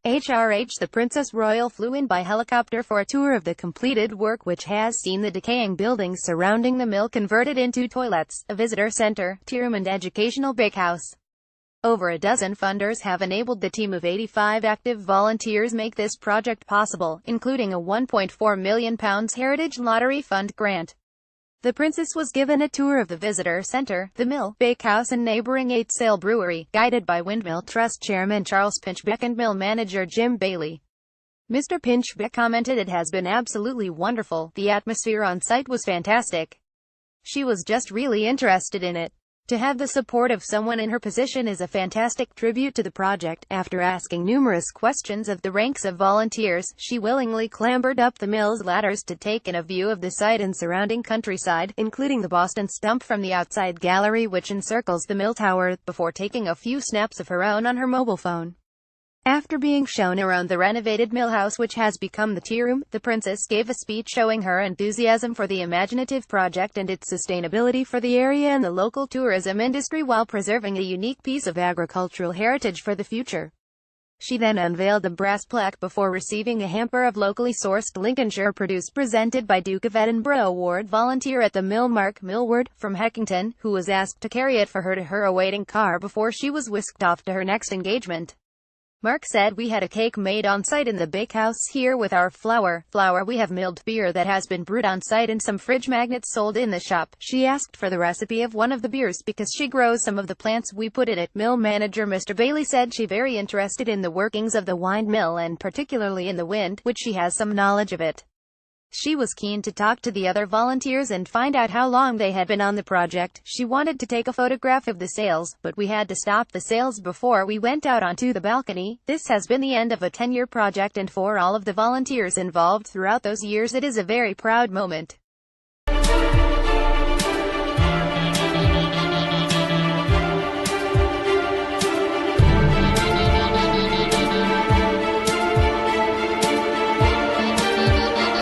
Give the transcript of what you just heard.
HRH The Princess Royal flew in by helicopter for a tour of the completed work, which has seen the decaying buildings surrounding the mill converted into toilets, a visitor center, tea room and educational bakehouse. Over a dozen funders have enabled the team of 85 active volunteers make this project possible, including a £1.4 million Heritage Lottery Fund grant. The princess was given a tour of the visitor center, the mill, bakehouse and neighboring 8-sail brewery, guided by Windmill Trust Chairman Charles Pinchbeck and mill manager Jim Bailey. Mr. Pinchbeck commented, "It has been absolutely wonderful. The atmosphere on site was fantastic. She was just really interested in it. To have the support of someone in her position is a fantastic tribute to the project." After asking numerous questions of the ranks of volunteers, she willingly clambered up the mill's ladders to take in a view of the site and surrounding countryside, including the Boston Stump from the outside gallery which encircles the mill tower, before taking a few snaps of her own on her mobile phone. After being shown around the renovated mill house, which has become the tea room, the princess gave a speech showing her enthusiasm for the imaginative project and its sustainability for the area and the local tourism industry, while preserving a unique piece of agricultural heritage for the future. She then unveiled a brass plaque before receiving a hamper of locally sourced Lincolnshire produce presented by Duke of Edinburgh Award volunteer at the mill Mark Millward, from Heckington, who was asked to carry it for her to her awaiting car before she was whisked off to her next engagement. Mark said, "We had a cake made on site in the bakehouse here with our flour. We have milled beer that has been brewed on site and some fridge magnets sold in the shop." She asked for the recipe of one of the beers because she grows some of the plants we put in it. Mill manager Mr. Bailey said she very interested in the workings of the windmill and particularly in the wind, which she has some knowledge of it. She was keen to talk to the other volunteers and find out how long they had been on the project. She wanted to take a photograph of the sails, but we had to stop the sails before we went out onto the balcony. "This has been the end of a 10-year project, and for all of the volunteers involved throughout those years, it is a very proud moment.